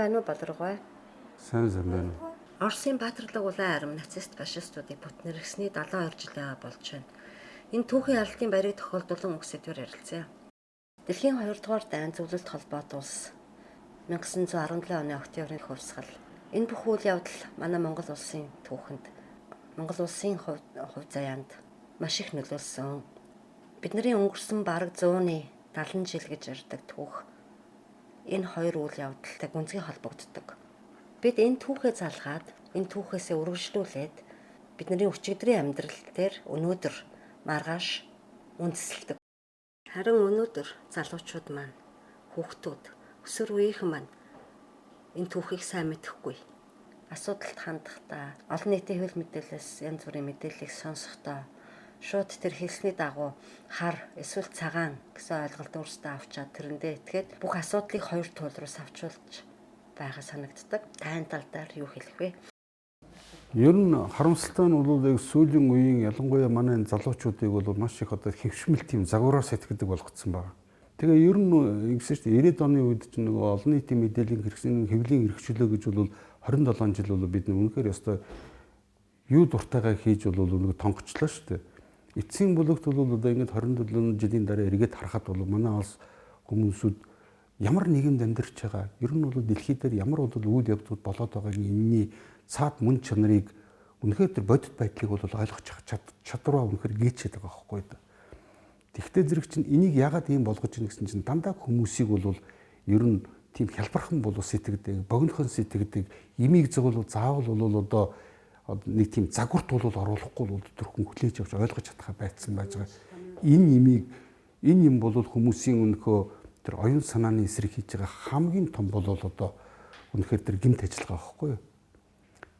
байна уу Болоргой? Сайн байна. Оросын баатарлаг улаан арим нацист фашистуудыг бүтнэрхсний 72 жил болж байна. Энэ түүхийн алдын барийг тохиолдуулан үг сэдвээр ярилцъя. Дэлхийн 2 дугаар дайн зөвлөлт холбоот улс 1917 оны октябрын хувьсгал. Энэ бүх үйл явдал манай Монгол улсын түүхэнд, Монгол улсын хувь заяанд маш их нөлөөлсөн. Бидний өнгөрсөн бараг 170 жил гэж ярьдаг түүх. Энэ хоёр үйл явдалтай гүнзгий холбогддог. Бид энэ түүхээ залгаад, энэ түүхээсээ үргэлжлүүлээд бидний өчигдрийн амьдрал дээр өнөөдөр маргааш үндэслэдэг. Харин өнөөдөр залуучууд маань, хүүхдүүд, өсвөр үеийнхэн маань энэ түүхийг сайн мэдэхгүй. Асуудалд хандахдаа, олон нийтийн хэвлэл мэдээлэлээс янз бүрийн мэдээллийг сонсохдоо шууд тэр хэлсний дагуу хар эсвэл цагаан гэсэн ойлголт өөрсдөө авчаад тэрэндээ итгээд бүх асуудлыг хоёр туул руу савчуулж байгаа санагддаг. Тайн тал дээр юу хэлэх вэ? Ер нь харамсалтай нь бол яг сүүлийн үеийн ялангуяа манай залуучуудыг бол маш их одоо хэвшмэл тийм загвараар сэтгэдэг болгоцсон байна. Тэгээ ер нь ингэсэн шүү дээ 90-ад оны үед ч нэг олон нийтийн мэдээллийн хэрэгслийн хэвлэлийн эрхчлөө гэж бол 27 жил бол бид үнэхээр ёстой юу дуртайгаа хийж бол нэг тонгочлоо шүү дээ. Эцсийн бүлэгт бол одоо ингэж 27 жилийн дараа эргээд харахад бол манай улс хүмүүсүүд ямар нийгэмд амьдарч байгаа, ер нь бол дэлхий дээр ямар үйл явдлууд болоод байгааг энэний цаад мөн чанарыг үнэхээр тэр бодит байдлыг бол ойлгох чадвараа үнэхээр гээчээд байгаа байхгүй юу. Тэгвэл зэрэг чинь энийг яагаад ийм болгож ийн гэсэн чинь дандаа хүмүүсийг бол ер нь тийм хялбархан сэтгэдэг, богинохон сэтгэдэг, имийг зөвлөл заавал бол одоо нэг тийм загварт бол оруулахгүй бол төрхөн хүлээж авч ойлгож чадхаа байцсан байж байгаа. Энэ юм бол хүмүүсийн өнөхөө тэр оюун санааны эсрэг хийж байгаа хамгийн том болол одоо үнэхээр тэр гэмт ажиллагаа байхгүй юу.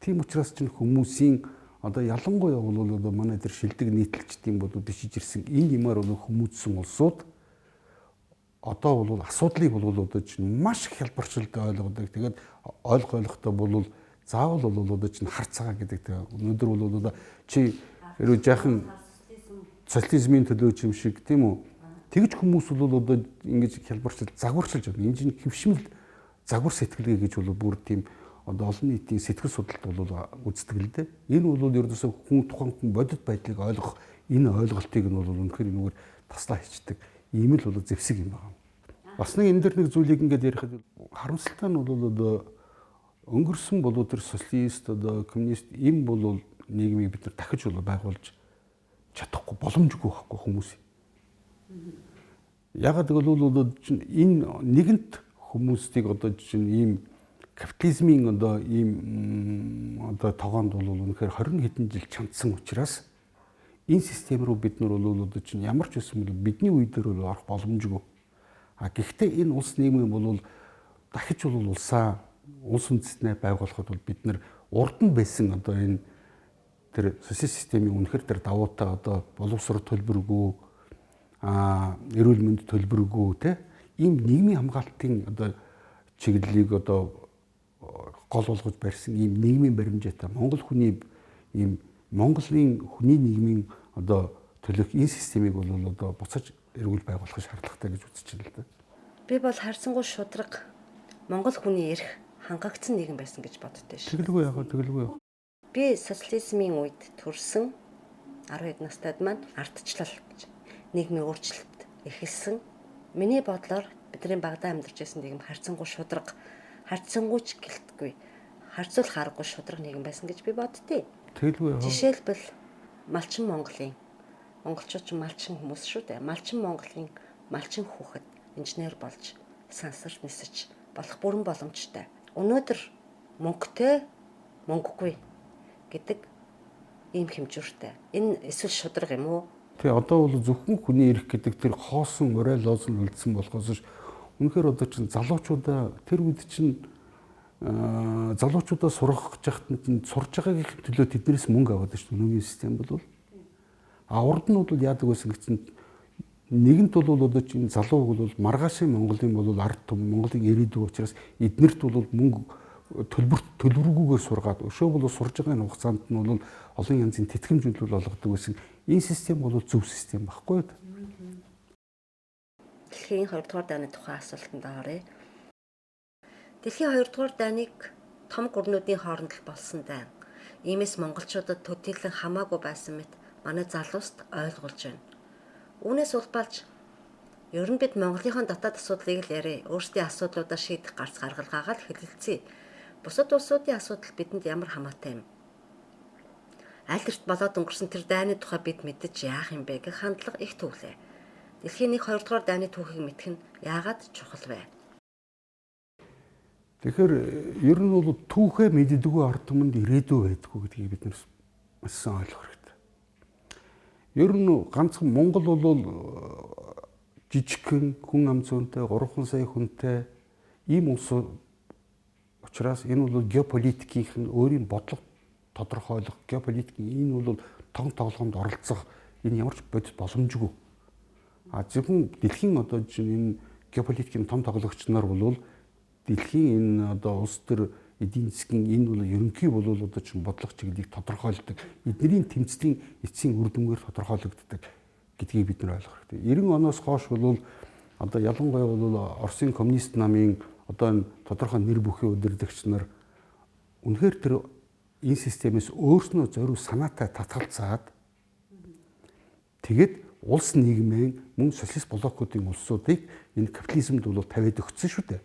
Тийм учраас ч хүмүүсийн одоо ялангуяа бол одоо манай тэр шилдэг нийтлэгчдийн бодод бишиж ирсэн энэ юмар бол хүмүүжсэн улсууд одоо бол асуудлыг бол одоо чинь маш их хялбарчилтай ойлгодог. Тэгээд ойлгохтой бол заавал бол одоо чинь хар цагаан гэдэг тийм өнөөдөр бол одоо чи ерөө жаахан социализмын төлөөч юм шиг тийм үү. Тэгж хүмүүс бол одоо ингэж хялбарчил загварчилж байгаа. Энэ чинь хэвшмэл загвар сэтгэлгээ гэж бол бүр тийм одоо олон нийтийн сэтгэл судлалт бол үздэг л дээ. Энэ бол ердөөсөө хүн тухайн хүн бодит байдлыг ойлгох энэ ойлголтыг нь бол үнэхээр нүгээр таслаа хийчдэг. Ийм л бол зэвсэг юм байна. Бас нэг энэ дэр нэг зүйлийг ингээд ярихад харамсалтай нь бол одоо өнгөрсөн болоо тэр социалист одоо коммунист ийм бол нийгмийг бид нар дахиж байгуулж чадахгүй боломжгүй байхгүй хүмүүс. Ягаад гэвэл одоо энэ нэгэнт хүмүүстийг одоо чинь ийм капитализмын одоо ийм одоо тогоонд бол үнэхээр 20 хэдэн жил чандсан учраас энэ систем рүү бид нар бол одоо чинь ямар ч байсан бол бидний үе дээр бол орох боломжгүй. Гэхдээ энэ улс нийгмийн бол дахиж бол улс үндэстнээ байгуулахад бол бид нар урд нь байсан одоо энэ тэр социал системийн үнэхээр тэр давуутай одоо боловсрол төлбөргүй эрүүл мэнд төлбөргүй те ийм нийгмийн хамгаалтын одоо чиглэлийг одоо гол болгож барьсан ийм нийгмийн баримжаатай Монгол хүний ийм Монголын хүний нийгмийн одоо төлөх энэ системийг бол одоо буцаж эргүүл байгуулах шаардлагатай гэж үзэж байна л да. Би бол харьцангуй шудраг Монгол хүний эрх хангагдсан нийгэм байсан гэж боддоо шүү. Тэгэлгүй. Би социализмын үед төрсөн 10 хэд настайд маань ардчлал гэж нийгмийн өөрчлөлт эхэлсэн. Миний бодлоор бидний Багдад амьдарч байсан нийгэм харьцангуй шудраг, харьцангуй ч гэлтгүй, харьцуулах аргагүй шудраг нийгэм байсан гэж би боддتي. Тэгэлгүй. Жишээлбэл малчин Монголын монголчууд ч малчин хүмүүс шүү дээ. Малчин Монголын малчин хүүхэд инженер болж сансарт нисэж болох бүрэн боломжтой. Өнөөдөр мөнгөтэй мөнгөгүй гэдэг ийм хэмжүүртэй. Энэ эсвэл шудраг юм уу? Тэгээ одоо бол зөвхөн хүний эрх гэдэг тэр хоосон мораль лозунг үлдсэн болохоос үнэхээр одоо чинь залуучуудаа тэр үед чинь залуучуудаа сургах гэж хахад сурж байгаагийн төлөө тэднээс мөнгө аваад шүү дээ. Өнөөгийн систем бол урд нь бол яадаг байсан гэсэн нэгэнт бол одоо чинь залуу бол маргаашийн Монголын бол ард том Монголын ирээдүй учраас эднэрт бол мөнгө төлбөргүйгээр сургаад өшөө бол сурж байгаа хугацаанд нь бол олон янзын тэтгэмжүүд олгодог байсан. Энэ систем бол зөв систем баггүй юу? Дэлхийн 2 дугаар дайны тухайн асуултанд оръё. Дэлхийн 2 дугаар дайныг том гүрнүүдийн хооронд л болсон дайн. Иймээс монголчуудад төдийлөн хамаагүй байсан мэт манай залууст ойлгуулж байна. Үүнээс улбалж ер нь бид Монголынхон дотоод асуудлыг л яриа. Өөрсдийн асуудлуудаа шийдэх гарц гаргалгаагаа л хэлэлцээ. Бусад улсуудын асуудал бидэнд ямар хамаатай юм? Аль эрт болоод өнгөрсөн тэр дайны тухай бид мэдэж яах юм бэ гэх хандлага их төвлөө. Дэлхийн 1 2 дугаар дайны түүхийг мэдэх нь яагаад чухал вэ? Тэгэхээр ер нь бол түүхээ мэддэггүй ард түмэнд ирээдүй байдгүй гэдгийг бид нар маш сайн ойлгох хэрэгтэй. Ер нь ганцхан Монгол бол жижигхэн хүн ам зөөнтэй 3 сая хүнтэй ийм улс учраас энэ бол геополитикийн өөрийн бодлого тодорхойлох, геополитикийн энэ бол тоглоомд оролцох энэ ямар ч бодит боломжгүй. Зөвхөн дэлхийн одоо энэ геополитикийн том тоглогч нар бол дэлхийн энэ одоо улс төр эдийн засгийн энэ бол ерөнхий бол одоо чинь бодлого чиглэлийг тодорхойлдог. Эдний тэмцлийн эцсийн үр дүнгээр тодорхойлогддог гэдгийг бид нар ойлгох хэрэгтэй. 90 оноос хойш бол одоо ялангуяа бол Оросын коммунист намын одоо энэ тодорхой нэр бүхийн удирдагч нар үнэхээр тэр энэ системээс өөрснөө зориу санаатай татгалцаад тэгээд улс нийгмийн мөн социалист блокуудын улсуудыг энэ капитализмд бол тавиад өгсөн шүү дээ.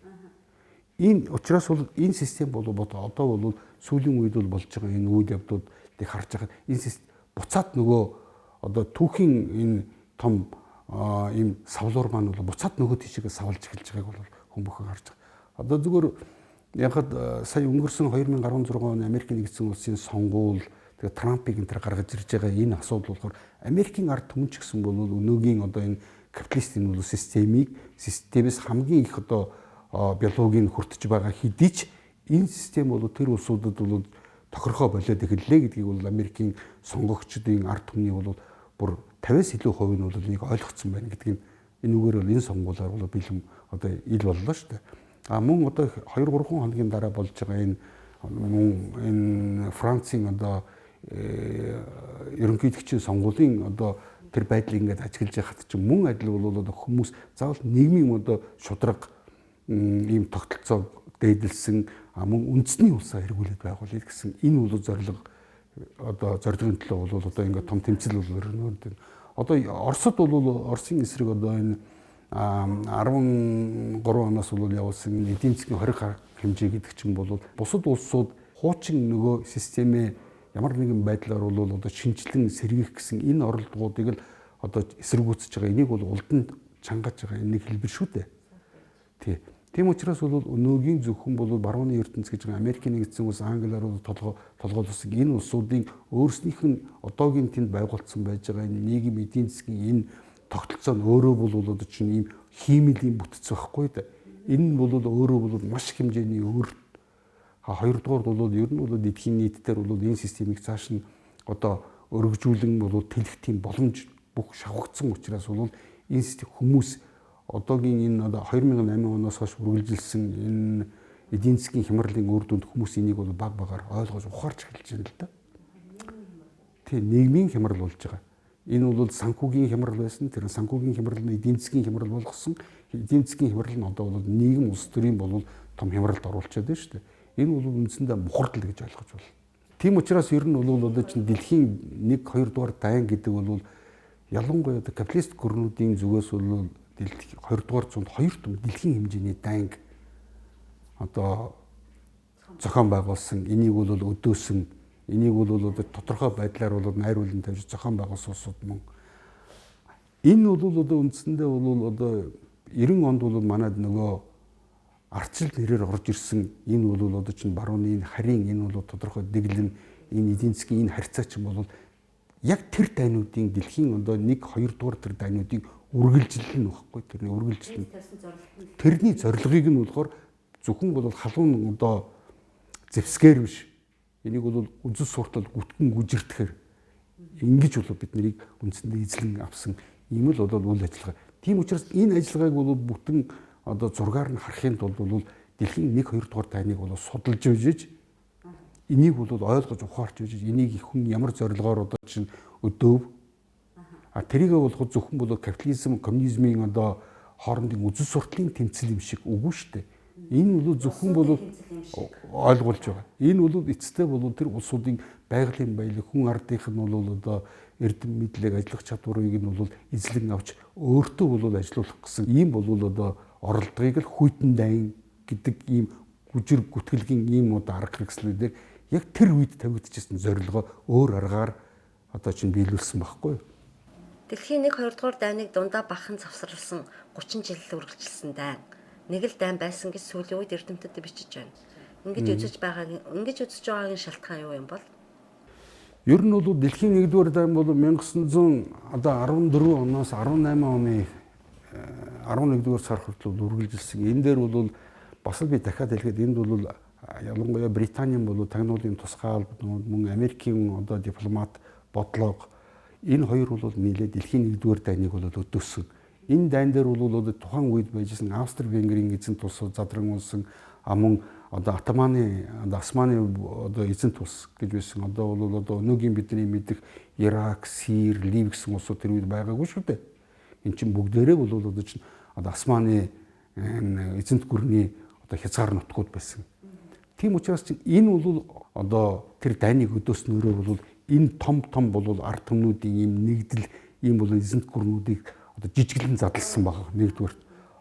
Энэ учраас бол энэ систем бол одоо бол сүүлийн үед бол болж байгаа энэ үйл явдлуудыг харж байхад энэ буцаад нөгөө одоо түүхийн энэ том ийм савлуур маань бол буцаад нөгөө тийшээ савлж эхэлж байгааг бол хүн бүхэн харж байгаа. Одоо зүгээр яхад сая өнгөрсөн 2016 оны Америкийн нэгдсэн улсын сонгуул тэгээ Трампыг энэ төр гаргаж ирж байгаа энэ асуудал болохоор Америкийн ард түмэн ч гэсэн бол өнөөгийн одоо энэ капиталист энэ бол системээс хамгийн их одоо биологийн хүртэж байгаа хэдий ч энэ систем бол тэр улсуудад бол тохирхоо болоод эхэллээ гэдгийг бол Америкийн сонгогчдын ард түмний бол бүр 50-аас илүү хувь нь бол энийг ойлгоцсон байна гэдгийг энэ үгээр бол энэ сонгуулиар бол бэлэн одоо ил боллоо шүү дээ. Мөн одоо 2-3 хоногийн дараа болж байгаа энэ Францын одоо ерөнхийлөгчийн сонгуулийн одоо тэр байдлыг ингээд ажиглаж яхад чинь мөн адил бол одоо хүмүүс заавал нийгмийн одоо шудраг ийм тогтолцоо дээдэлсэн мөн үндэсний улсаа эргүүлээд байгуулъя гэсэн энэ бол зорилго одоо зорилгын төлөө бол одоо ингээд том тэмцэл бол өрнөд. Одоо Оросд бол Оросын эсрэг одоо энэ 13 оноос бол явуулсан эдийн засгийн 20 гаруй хэмжээ гэдэг чинь бол бусад улсууд хуучин нөгөө системээ ямар нэгэн байдлаар бол одоо шинжилэн сэргийлэх гэсэн энэ оролдлогуудыг л одоо эсэргүүцэж байгаа. Энийг бол улданд чангаж байгаа нэг хэлбэр шүү дээ. Тийм учраас бол өнөөгийн зөвхөн бол барууны ертөнц гэж байгаа Америкийн нэгдсэн улс, Англиар бол толгойлсон энэ улсуудын өөрснийх нь одоогийн тэнд байгуулсан байж байгаа энэ нийгэм эдийн засгийн энэ тогтолцоо нь өөрөө бол одоо чинь ийм хиймэлийн бүтц байхгүй да. Энэ нь бол өөрөө бол маш их хэмжээний өөр. Хоёрдугаар бол ер нь бол дэлхийн нийтдэр бол энэ системийг цааш нь одоо өргөжүүлэн бол тэлэх тийм боломж бүх шавхагдсан учраас бол энэ систем хүмүүс одоогийн энэ одоо 2008 оноос хойш үргэлжилсэн энэ эдийн засгийн хямралын үр дүнд хүмүүс энийг бол баг багаар ойлгож ухаарч эхэлж байна л да. Тийм нийгмийн хямрал болж байгаа. Энэ бол санхүүгийн хямрал байсан. Тэр санхүүгийн хямрал нь эдийн засгийн хямрал болгосон. Эдийн засгийн хямрал нь одоо бол нийгэм улс төрийн бол том хямралд оруулчихад байна шүү дээ. Энэ бол үндсэндээ мухардл гэж ойлгож байна. Тийм учраас ер нь бол одоо чинь дэлхийн 1-2 дугаар дайн гэдэг бол ялангуяа капиталист гүрнүүдийн зүгээс бол 2 дугаар зуунд 2 том дэлхийн хэмжээний дайнг одоо зохион байгуулсан. Энийг бол өдөөсөн. Энийг бол одоо тодорхой байдлаар бол найруулан тавьж зохион байгуулсан улсууд мөн. Энэ бол одоо үндсэндээ бол одоо 90 онд бол манайд нөгөө ардчил нэрээр орж ирсэн энэ бол одоо чинь барууны энэ харийн энэ бол тодорхой дэглэм энэ эдийн засгийн энэ харьцаа чинь бол яг тэр дайнуудын дэлхийн одоо 1-2 дугаар тэр дайнуудыг үргэлжлэл нь багхгүй тэрний үргэлжлэл нь тэрний зорилгыг нь болохоор зөвхөн бол халуун одоо зэвсгээр биш энийг бол үзэл суртал гүтгэн гүжирдэхээр ингэж бол бид нарыг үндсэндээ эзлэн авсан ийм л бол үйл ажиллагаа. Тийм учраас энэ ажиллагааг бол бүтэн одоо зургаар нь харахын тулд бол дэлхийн 1-2 дугаар дайныг бол судалж үжиж энийг бол ойлгож ухаарч үжиж энийг хүн ямар зорилгоор одоо чинь өдөөв тэрийг болоход зөвхөн бол капитализм коммунизмын одоо хоорондын үзэл суртлын тэмцэл юм шиг үгүй шүү дээ. Энэ бол зөвхөн бол ойлгуулж байгаа. Энэ бол эцэстээ бол тэр улсуудын байгалийн баялаг, хүн ардынх нь бол одоо эрдэм мэдлэг, ажиллах чадварыг нь бол эзлэн авч өөртөө бол ажилуулах гэсэн ийм бол одоо оролдогыг л хүйтэн дайн гэдэг ийм бүжиг гүтгэлгийн ийм одоо арга хэрэгслүүдээр яг тэр үед тавигдчихсан зорилгоо өөр аргаар одоо чинь биелүүлсэн байхгүй юу? Дэлхийн 1-2 дугаар дайныг дундаа бахан завсарласан 30 жил үргэлжилсэн дайн. Нэг л дайн байсан гэж сүүлийн үед эрдэмтэд бичиж байна. Ингэж үзэж байгаагийн шалтгаан юу юм бол? Ер нь бол дэлхийн 1-р дайн бол 1914 оноос 18 оны 11-р сар хүртэл үргэлжилсэн. Энэ дээр бол бас л би дахиад хэлэхэд энд бол ялангуяа Британийн бол тагнуулын тусгай албанууд мөн Америкийн одоо дипломат бодлого энэ хоёр бол нийлээд дэлхийн 1-р дайныг бол өдөөсөн. Энэ дайн дээр бол тухайн үед байжсэн Австри-Венгрийн эзэнт улсууд задран унсан мөн одоо Османы одоо эзэнт улс гэж байсан. Одоо бол одоо өнөөгийн бидний мэдих Ирак, Сир, Ливь гэсэн улсууд тэр үед байгаагүй шүү дээ. Эн чинь бүгдээрээ бол одоо чинь одоо Османы эзэнт гүрний одоо хязгаар нутгууд байсан. Тийм учраас чинь энэ бол одоо тэр дайныг өдөөснөөрөө бол энэ том бол ард түмнүүдийн ийм нэгдэл ийм бол эзэнт гүрнүүдийг одоо жижиглэн задлсан байгаа. Нэгдүгээр.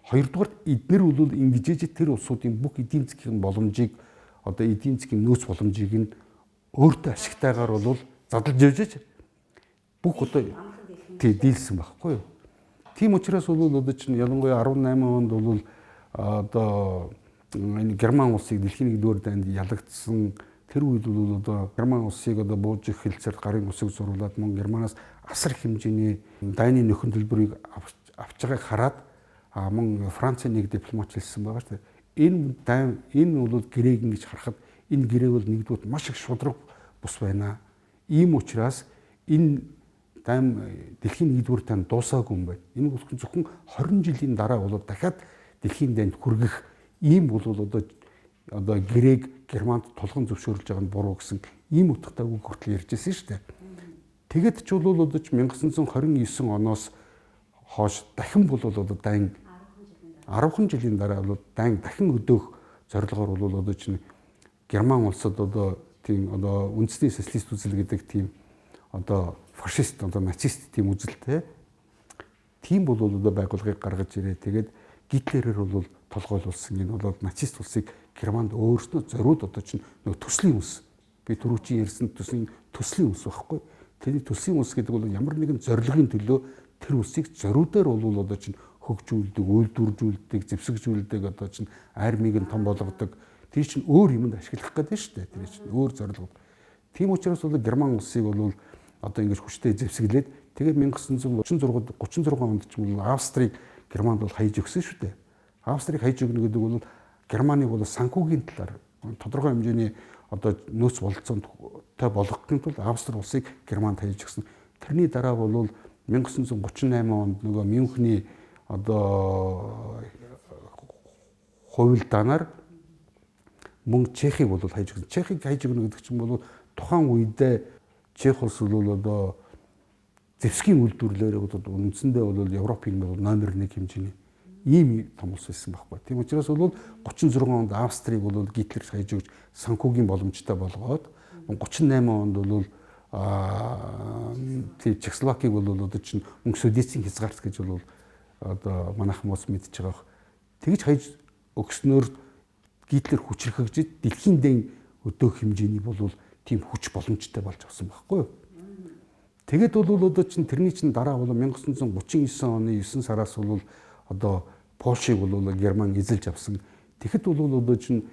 Хоёрдугаар эднэр бол ингэж тэр улсуудын бүх эдийн засгийн боломжийг одоо эдийн засгийн нөөц боломжийг нь өөртөө ашигтайгаар бол задлж явж бүх одоо дийлсэн байхгүй юу? Тийм учраас бол одоо чинь ялангуяа 18 онд бол одоо энэ Герман улсыг дэлхийн 1-р дайнд ялагдсан тэр үед бол одоо Герман улсыг одоо бууж их хэлцээр гарын усыг зуруулад мөн Германаас асар хэмжээний дайны нөхөн төлбөрийг авч байгааг хараад мөн Францын нэг дипломат хэлсэн байгаа шүү дээ. Энэ бол гэрээг ингэж харахад энэ гэрээ бол нэгдүгээр маш их шудраг бус байна. Ийм учраас энэ дайм дэлхийн 1-р дайнд дуусаагүй юм байна. Энэ бол зөвхөн 20 жилийн дараа бол дахиад дэлхийн дайнд хүргэх ийм бол одоо гэрээг Германд тулгын зөвшөөрлж байгаа нь буруу гэсэн ийм утгатай үг хүртэл ярьжсэн шүү дээ. Тэгэд ч бол одоо 1929 оноос хойш дахин бол одоо дайн 10 жилийн дараа бол дайн дахин өдөөх зорилгоор бол одоо чинь Герман улсад одоо тийм одоо үндэсний социалист үзэл гэдэг тийм одоо фашист одоо нацист тийм үзэлтэй тийм бол одоо байгууллагыг гаргаж ирээ. Тэгээд Гитлерээр бол толгойлуулсан энэ бол нацист улсыг Германд өөрснөө зориуд одоо чинь нөгөө төслийн улс би түрүү чи ярьсан төслийн улс байхгүй. Тэний төслийн улс гэдэг бол ямар нэгэн зорилгын төлөө тэр улсыг зориудаар бол одоо чинь хөгжүүлдэг, үйлдвэржүүлдэг, зэвсэгжүүлдэг одоо чинь армийг нь том болгодог. Тэр чинь өөр юмд ашиглах гэдэг нь шүү дээ. Тэр чинь өөр зорилго. Тийм учраас бол Герман улсыг бол одоо ингэж хүчтэй зэвсэглээд тэгээд 1936 онд ч юм уу Австрийг Германд бол хаяж өгсөн шүү дээ. Австрийг хаяж өгнө гэдэг бол Германыг бол санхүүгийн талаар тодорхой хэмжээний одоо нөөц бололцоонтой болгохын тулд Австри улсыг Германд хаяж өгсөн. Тэрний дараа бол 1938 онд нөгөө Мюнхний одоо хувилдаанаар мөн Чехийг бол хаяж өгсөн. Чехийг хаяж өгнө гэдэг чинь бол тухайн үедээ Чех улс бол одоо зэвсгийн үйлдвэрлэлээр үндсэндээ бол Европын номер 1 хэмжээний ийм том улс байсан байхгүй. Тийм учраас бол 36 онд Австрийг бол Гитлер хаяж өгч санхүүгийн боломжтой болгоод 38 онд бол Чехословакийг бол одоо чинь мөнгө Судетийн хязгаарч гэж бол одоо манайхан хүмүүс мэдж байгаа. Тэгж хаяж өгснөөр Гитлер хүчрхэгжиж дэлхийн дэйн өдөөх хэмжээний бол тийм хүч боломжтой болж авсан байхгүй юу? Тэгээд бол одоо чинь тэрний чинь дараа бол 1939 оны 9 сараас бол одоо Польшийг бол Герман эзэлж авсан. Тэгэхэд бол одоо чинь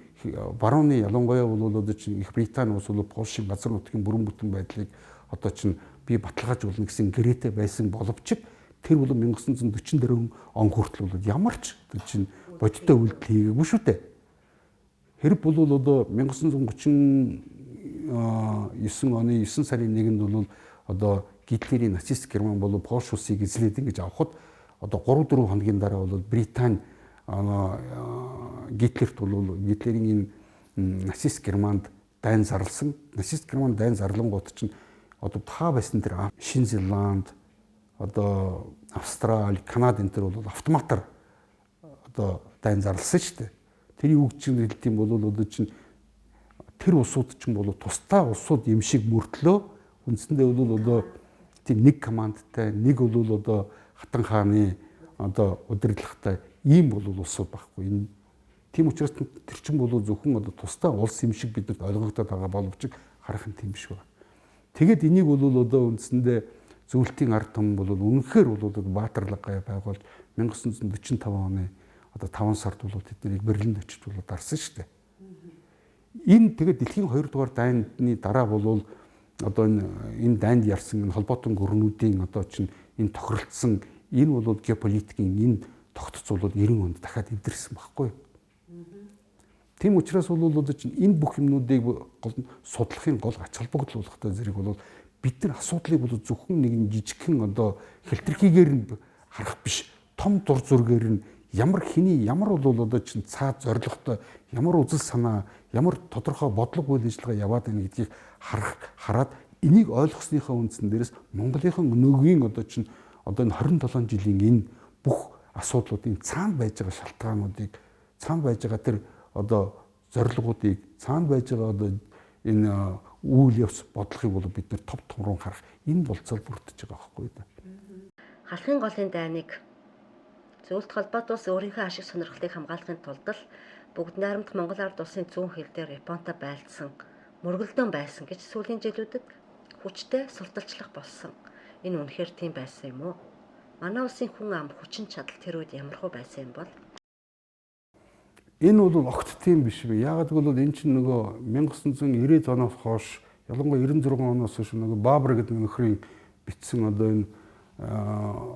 барууны ялангуяа бол одоо чинь Их Британи улс бол Польшийн газар нутгийн бүрэн бүтэн байдлыг одоо чинь би баталгаажуулна гэсэн гэрээтэй байсан боловч тэр бол 1944 он хүртэл бол ямар ч чинь бодиттой үйлдэл хийгээгүй шүү дээ. Хэрэг бол одоо 1939 оны 9 сарын 1-нд бол одоо Гитлерийн нацист Герман бол Польш улсыг эзлээд ингэж авахд одоо 3-4 хоногийн дараа бол Британи Гитлерт бол Гитлерийн энэ нацист Германд дайн зарласан. Нацист Герман дайн зарлангууд чинь одоо та байсан тэр Шинэ Зеланд одоо Австрали, Канада энэ төр бол автоматар одоо дайн зарласан шүү дээ. Тэр юу гэж хэлдэг юм бол одоо чинь тэр улсууд чинь бол тусдаа улсууд юм шиг мөртлөө үндсэндээ бол одоо тийм нэг командтай нэг бол одоо хатан хааны одоо удирдлагатай ийм бол улсууд байхгүй. Энэ тийм учраас тэр чинь бол зөвхөн одоо тусдаа улс юм шиг бидэрт ойлгогдоод байгаа боловч харах нь тийм биш байна. Тэгэд энийг бол одоо үндсэндээ зөвлөлтийн ард түмэн бол үнэхээр бол баатарлага байгуулж 1945 оны одоо 5 сард бол тэднийг Берлинд очиж бол дарсан шүү дээ. Энэ тэгээд дэлхийн 2 дугаар дайны дараа бол одоо энэ дайнд ярьсан энэ холбоотон гүрнүүдийн одоо чинь энэ тохиролцсон энэ бол геополитикийн энэ тогтцол бол 90 онд дахиад эвдэрсэн байхгүй. Тийм учраас бол одоо чинь энэ бүх юмнуудыг судлахын гол ач холбогдуулалттай зэрэг бол бид нар асуудлыг бол зөвхөн нэг жижигхэн одоо хэлтэрхийгээр нь харах биш, том дур зүргээр нь ямар хэний ямар бол одоо чинь цаад зоригтой ямар үзэл санаа ямар тодорхой бодлого үйл ажиллагаа яваад байна гэдгийг хараад энийг ойлгосныхаа үндсэн дээрээс Монголынхан өнөөгийн одоо чинь одоо энэ 27 жилийн энэ бүх асуудлуудын цаана байж байгаа шалтгаануудыг цаана байж байгаа тэр одоо зорилгоодыг цаана байж байгаа одоо энэ үйл явц бодлогыг бол бид нэр топ томрон харах энэ болцол бүрдэж байгаа байхгүй да. Халахын голын дайныг зөвлөлт холбоот улс өөрийнхөө ашиг сонирхлыг хамгаалахын тулд л бүгд найрамдах Монгол ард улсын зүүн хил дээр Японтой байлдсан мөргөлдөөн байсан гэж сүүлийн жилүүдэд хүчтэй сурталчлах болсон. Энэ үнэхээр тийм байсан юм уу? Манай улсын хүн ам хүчин чадал тэр үед ямархуу байсан юм бол? Энэ бол огт тийм биш бэ. Яагаад гэвэл энэ чинь нөгөө 1990 оноос хойш ялангуяа 96 оноос хойш нөгөө Баабар гэдэг нөхрийн бичсэн одоо энэ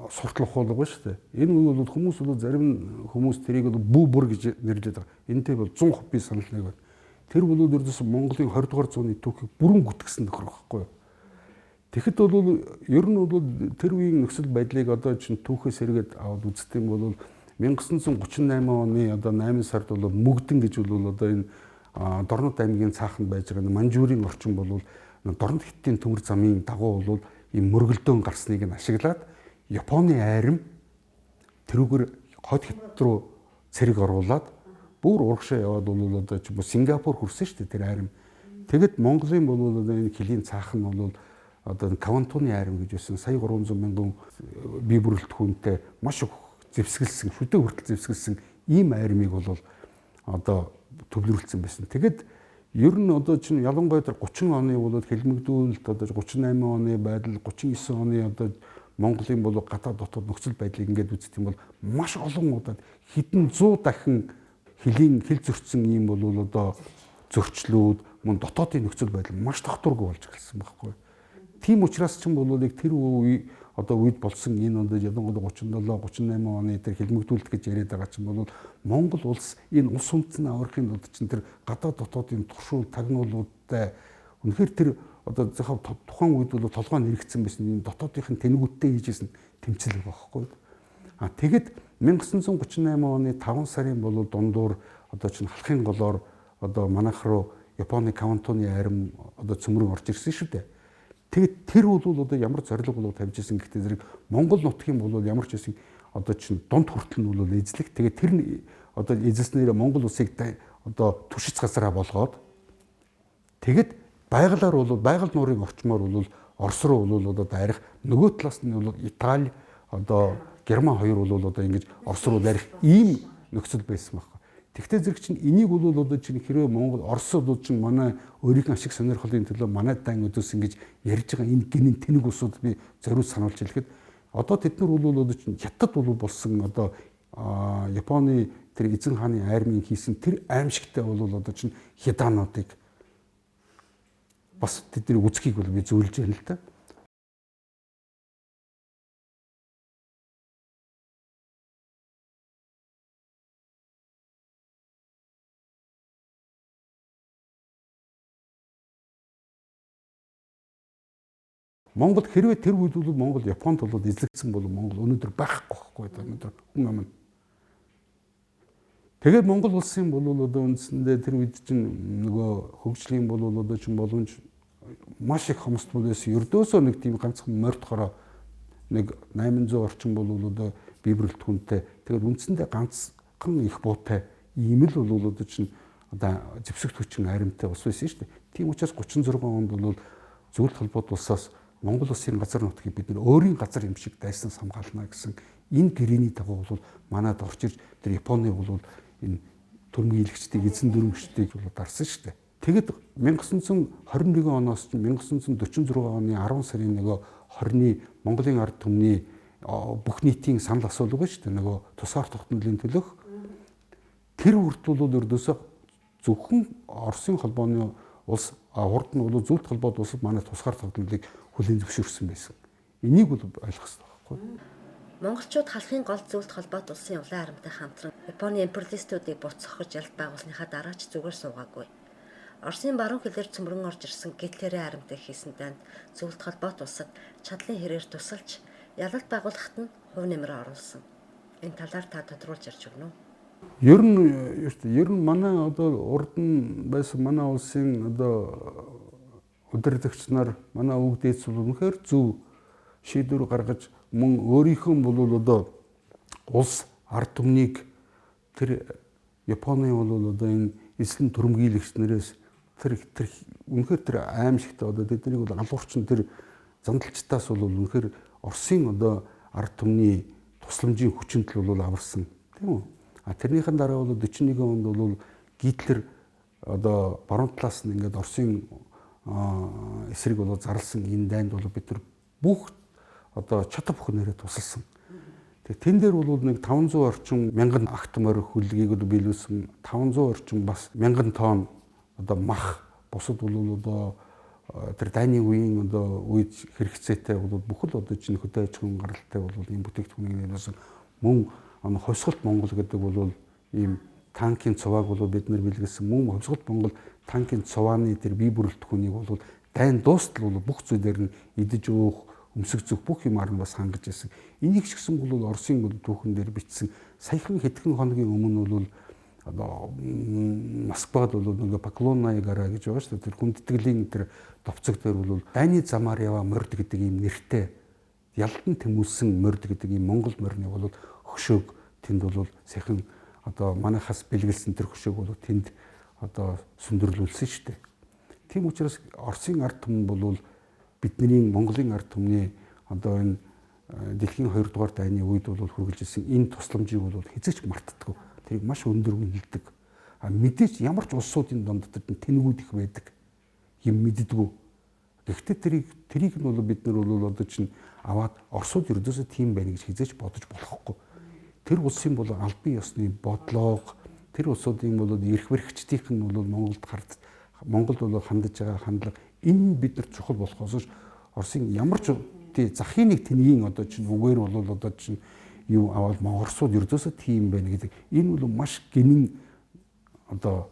суртал ухуулга ба шүү дээ. Энэ үе бол хүмүүс бол зарим хүмүүс тэрийг бол бүү бүр гэж нэрлэдэг байгаа. Энтэй бол 100% би санал нэг байна. Тэр бол ердөөс Монголын 20 дугаар зууны түүхийг бүрэн гүтгсэн нөхөр байхгүй юу? Тэгэхэд бол ер нь бол тэр үеийн нөхцөл байдлыг одоо чинь түүхээс эргээд аваад үздэг юм бол 1938 оны одоо 8 сард бол Мөгдөн гэж бол одоо энэ Дорнод аймгийн цааханд байж байгаа Манжурийн орчин бол Дорнод хиттийн төмөр замын дагуу бол ийм мөргөлдөөн гарсныг нь ашиглаад Японы айрам тэрүүгээр хот хит руу цэрэг оруулаад бүр урагшаа яваад бол одоо чи Сингапур хүрсэн шүү дээ тэр айрам. Тэгэд Монголын бол одоо энэ хилийн цаах нь бол одоо Квантуны айрам гэж байсан. Сая 300 мянган бие бүрэлдэхүүнтэй маш их зэвсгэлсэн, шүдэ хүртэл зэвсгэлсэн ийм айрмыг бол одоо төвлөрүүлсэн байсан. Тэгэд ер нь одоо чинь ялангуяа тэр 30 оны бол хэлмэгдүүлэлт одоо 38 оны байдал 39 оны одоо Монголын бол гадаад дотоод нөхцөл байдлыг ингээд үзэх юм бол маш олон удаад хэдэн 100 дахин хилийн хил зөрчсөн ийм бол одоо зөрчлүүд мөн дотоодын нөхцөл байдал маш тогтворгүй болж эхэлсэн байхгүй. Тийм учраас ч юм бол яг тэр үе одоо үед болсон энэ онд ялангуяа 37 38 оны тэр хэлмэгдүүлэлт гэж яриад байгаа чинь бол Монгол улс энэ улс үндэстэн аврахын тулд чинь тэр гадаад дотоодын туршуул тагнуулуудтай үнэхээр тэр одоо зөвхөн тухайн үед бол толгой нэрэгдсэн байсан энэ дотоодынхын тэнэгүүдтэй хийжсэн тэмцэл байхгүй. Тэгэд 1938 оны 5 сарын бол дундуур одоо чинь халахын голоор одоо манайх руу Японы Квантуны айрам одоо цөмрөн орж ирсэн шүү дээ. Тэгээд тэр бол одоо ямар зорилго бол тавьж ирсэн гэхдээ зэрэг Монгол нутгийн бол ямар ч байсан одоо чинь дунд хүртэл нь бол эзлэх. Тэгээд тэр нь одоо эзэлснээр Монгол улсыг одоо түшиц газараа болгоод тэгэд байгалаар бол байгаль нуурын орчмоор бол Орос руу бол одоо дайрах нөгөө талаас нь бол Итали одоо Герман хоёр бол одоо ингэж Орос руу дайрах ийм нөхцөл байсан байна. Тэгвэл зэрэг чинь энийг бол одоо чинь хэрвээ Монгол Оросод чинь манай өөрийн ашиг сонирхлын төлөө манай дан өдөөс ингэж ярьж байгаа энэ гинэн тэнэг усууд би зориуд сануулж хэлэхэд одоо тэд нар бол одоо чинь хятад бол болсон одоо Японы тэр эзэн хааны айрмын хийсэн тэр аимшигтай бол одоо чинь хядаануудыг бас тэдний үзхийг бол би зөвлөж байна л та. Монгол хэрвээ тэр үед бол Монгол Японд бол эзлэгдсэн бол Монгол өнөөдөр байхгүй байхгүй өнөөдөр хүн ам. Тэгээд Монгол улсын бол одоо үндсэндээ тэр үед чинь нөгөө хөгжлийн бол одоо чинь боломж маш их хомсдол байсан. Ердөөсөө нэг тийм ганцхан мордохороо нэг 800 орчим бол одоо бие бүрэлдэхүүнтэй. Тэгээд үндсэндээ ганцхан их буутай ийм л бол одоо чинь одоо зэвсэгт хүчин аримтай ус байсан шүү дээ. Тийм учраас 36 онд бол зөвлөлт холбоот улсаас Монгол улсын газар нутгийг бид нэр өөрийн газар юм шиг дайснаас хамгаална гэсэн энэ гэрээний дагуу бол манад орж ирж тэр Японы бол энэ төрмгийн илэгчдийг эзэн дүрмэгчдийг бол дарсан шүү дээ. Тэгэд 1921 оноос 1946 оны 10 сарын 1-20-ны Монголын ард түмний бүх нийтийн санал асуулга байна шүү дээ. Нөгөө тусгаар тогтнолын төлөх тэр хүртэл бол ердөөсөө зөвхөн Оросын холбооны улс урд нь бол зөвлөлт холбоод улсад манай тусгаар тогтнолыг хүлээн зөвшөөрсөн байсан. Энийг бол ойлгох хэрэгтэй байхгүй. Монголчууд халахын гол зөвлөлт холбоот улсын улаан арамтай хамтран Японы империалистуудыг буцсахж ялт байгуулсныхаа дараа ч зүгээр суугаагүй. Оросын баруун хилээр цөмрөн орж ирсэн Гитлерийн арамтай хийсэн дайнд зөвлөлт холбоот улсад чадлын хэрээр тусалж ялалт байгуулахад нь хувь нэмрээ оруулсан. Энэ талаар та тодруулж ярьж өгнө үү? Ер нь манай одоо урд нь байсан манай улсын одоо удирдагч нар манай өвөг дээдс бол үнэхээр зөв шийдвэр гаргаж мөн өөрийнхөө бол одоо улс ард түмнийг тэр Японы бол одоо энэ эзлэн төрөмгийлэгч нараас тэр үнэхээр тэр аимшигтай одоо тэднийг бол алуурчин тэр зандалчтаас бол үнэхээр Оросын одоо ард түмний тусламжийн хүчинт бол аварсан тийм үү? Тэрнийхэн дараа бол 41 онд бол Гитлер одоо баруун талаас нь ингээд Оросын эсрэг бол зарласан энэ дайнд бол бид нар бүх одоо чадах бүхнээрээ тусалсан. Тэгээ тэн дээр бол нэг 500 орчим мянган акт морь хүлгийг биелүүлсэн 500 орчим бас мянган тонн одоо мах бусад бол одоо тэр дайны үеийн одоо үед хэрэгцээтэй бол бүхэл одоо чинь хөдөө аж ахуйн гаралтай бол ийм бүтээгдэхүүнийг нэлээсэн мөн ховсголт Монгол гэдэг бол ийм танкийн цуваг бол бид нар бэлгэлсэн мөн ховсголт Монгол танкийн цувааны тэр бие бүрэлдэхүүнийг бол дайн дуустал бол бүх зүйлээр нь идэж уух өмсөх зүг бүх юмар нь бас хангаж ирсэн. Энийг ч гэсэн бол Оросын түүхэн дээр бичсэн саяхан хэдхэн хоногийн өмнө бол одоо Москвад бол нэг Поклонная гора гэж байгаа шүү дээ. Тэр хүндэтгэлийн тэр довцог дээр бол дайны замаар яваа морд гэдэг ийм нэртэй ялдан тэмүүлсэн морд гэдэг ийм Монгол морины бол хөшөөг тэнд бол саяхан одоо манайхаас бэлгэлсэн тэр хөшөөг бол тэнд одоо сүндэрлүүлсэн шүү дээ. Тийм учраас Оросын ард түмэн бол бидний Монголын ард түмний одоо энэ дэлхийн 2 дугаар дайны үед бол хүргэлж ирсэн энэ тусламжийг бол хэзээч мартдаггүй. Тэрийг маш өндөр үнэлдэг. Мэдээж ямар ч улсуудын дондод тэнэгүүд их байдаг. Юм мэддэггүй. Гэхдээ тэрийг нь бол бид нар бол одоо чинь аваад Оросууд ердөөсөө тийм байна гэж хэзээч бодож болохгүй. Тэр улсын бол албан ёсны бодлого, тэр улсуудын бол эрх баригчдын нь бол Монголд бол хандаж байгаа хандлага энэ биднэрт чухал болохоос Оросын ямар ч захын нэг тэнгийн одоо чинь үгээр бол одоо чинь юу аваад Оросууд ердөөсөө тийм байна гэдэг энэ бол маш гинэн одоо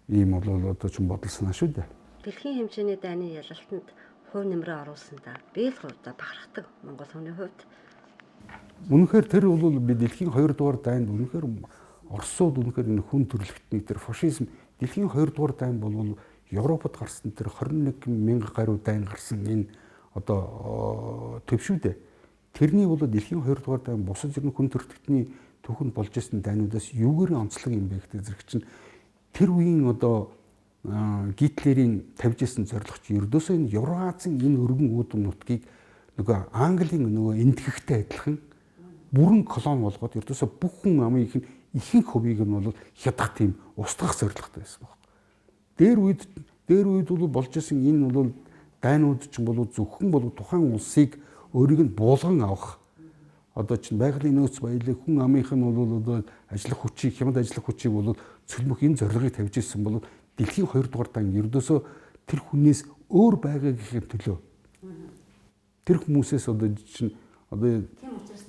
ийм бол одоо чинь бодол санаа шүү дээ. Дэлхийн хэмжээний дайны ялалтанд хувь нэмрээ оруулсандаа биел хувьдаа бахархдаг Монгол хүний хувьд. Үнэхээр тэр бол би дэлхийн 2 дугаар дайнд үнэхээр Оросууд үнэхээр энэ хүн төрөлхтний тэр фашизм дэлхийн 2 дугаар дайн бол Европод гарсан тэр 21 мянга гаруй дайн гарсан энэ одоо төвшүүдээ тэрний бол дэлхийн 2 дугаар дайн бусад зэрэг хүн төрөлхтний түүхэнд болж ирсэн дайнуудаас юугээр онцлог юм бэ гэдэг зэрэг чинь тэр үеийн одоо Гитлерийн тавьж ирсэн зорилгоч ердөөсөө энэ Евразийн энэ өргөн үүдэн нутгийг нөгөө Английн нөгөө эндгэхтэй адилхан бүрэн колон болгоод ердөөсөө бүх хүн амын ихэнх хувийг нь бол хядах тийм устгах зорилготой байсан байна. Дээр үед бол болж ирсэн энэ бол дайнууд ч бол зөвхөн бол тухайн улсыг өөрийг нь буулган авах одоо чинь байгалийн нөөц баялаг хүн амынх нь бол одоо ажиллах хүчийг хямд ажиллах хүчийг бол цөлмөх энэ зорилгыг тавьж ирсэн бол дэлхийн 2 дугаар дан ердөөсөө тэр хүнээс өөр байгаа гэхин төлөө тэр хүмүүсээс одоо чинь одоо тийм учраас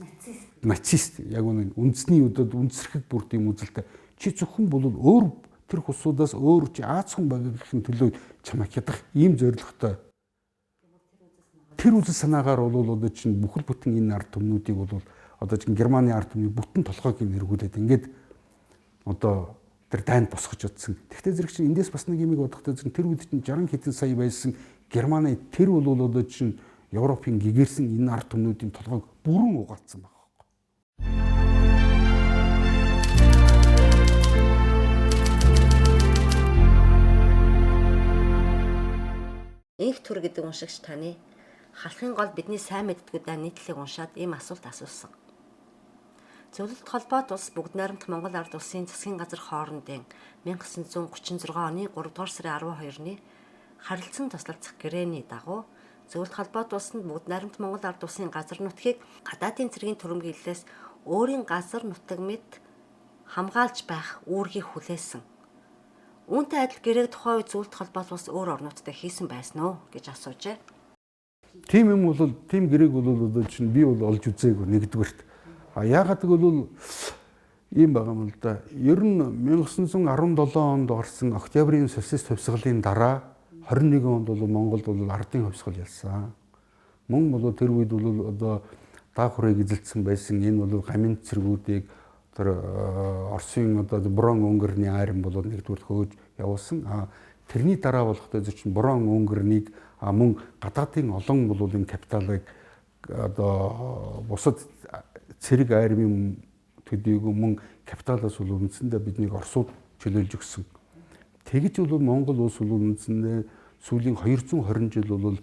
нацист яг үнэ үндэсний өдөрт үндэсрэх бүр тийм үзэлтэй чи зөвхөн бол өөр тэр хусуудаас өөр чи Аз хүн байгаа гэхин төлөө чамайг хядах ийм зорилготой тэр үзэл санаагаар бол одоо чинь бүхэл бүтэн энэ ард түмнүүдийг бол одоо чинь Германы ард түмний бүтэн толгойг нэргүүлээд ингээд одоо тэр дайнд босгож утсан. Тэгвэл зэрэг чинь эндээс бас нэг юмыг бодохдоо тэр үед чинь 60 хэдэн сая байсан Германы тэр бол одоо чинь Европын гэгэрсэн энэ ард түмнүүдийн толгойг бүрэн угаацсан байна. инх төр гэдэг уншигч таны халахын гол бидний сайн мэддгүүдээ нийтлэг уншаад ийм асуулт асуусан. Зөвлөлт холбоот улс бүгд найрамдах Монгол ард улсын засгийн газар хоорондын 1936 оны 3 дугаар сарын 12-ны харилцан туслалцах гэрээний дагуу зөвлөлт холбоот улсанд бүгд найрамдах Монгол ард улсын газар нутгийг гадаадын цэргийн түрэмгийллээс өөрийн газар нутаг мэт хамгаалж байх үүргийг хүлээсэн. Үүнтэй адил гэрээг тухайн үед зөвлөлт холбоот улс өөр орнуудтай хийсэн байсан уу гэж асуужээ. Тийм юм бол тийм гэрээг бол одоо чинь би бол олж үзээгүй нэгдүгээрт. Яагаад гэвэл ийм байгаа юм л да. Ер нь 1917 онд орсон Октябрийн социалист хувьсгалын дараа 21 онд бол Монголд бол ардын хувьсгал ялсан. Мөн бол тэр үед бол одоо даах хүрээ эзэлсэн байсан энэ бол гамин цэргүүдийг тэр Оросын одоо Буран Өнгөрний айран бол нэгдүгээр хөөж явуулсан. Тэрний дараа болохтой чинь Буран Өнгөрнийг мөн гадаадын олон бол энэ капиталыг одоо бусад цэрэг айрын төдийгүй мөн капиталаас бол үндсэндээ биднийг Оросууд чөлөөлж өгсөн. Тэгж бол Монгол улс бол үндсэндээ сүүлийн 220 жил бол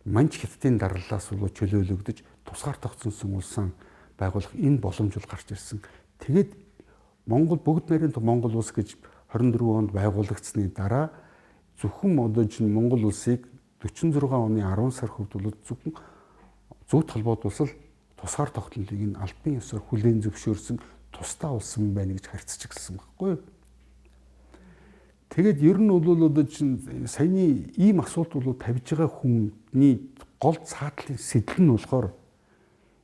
Манж хятадын дарлалаас бол чөлөөлөгдөж тусгаар тогтсон улсаа байгуулах энэ боломж бол гарч ирсэн. Тэгээд Монгол бүгд найрын Монгол улс гэж 24 онд байгуулагдсны дараа зөвхөн одоо чинь Монгол улсыг 46 оны 10 сар хөвд бол зөвхөн зөвхөн холбоот улс л тусгаар тогтнолыг энэ албан ёсоор хүлээн зөвшөөрсөн тусдаа улсан байна гэж харьцаж гисэн байхгүй юу. Тэгээд ер нь бол одоо чинь саяны ийм асуулт бол тавьж байгаа хүний гол цаатлын сэтэл нь болохоор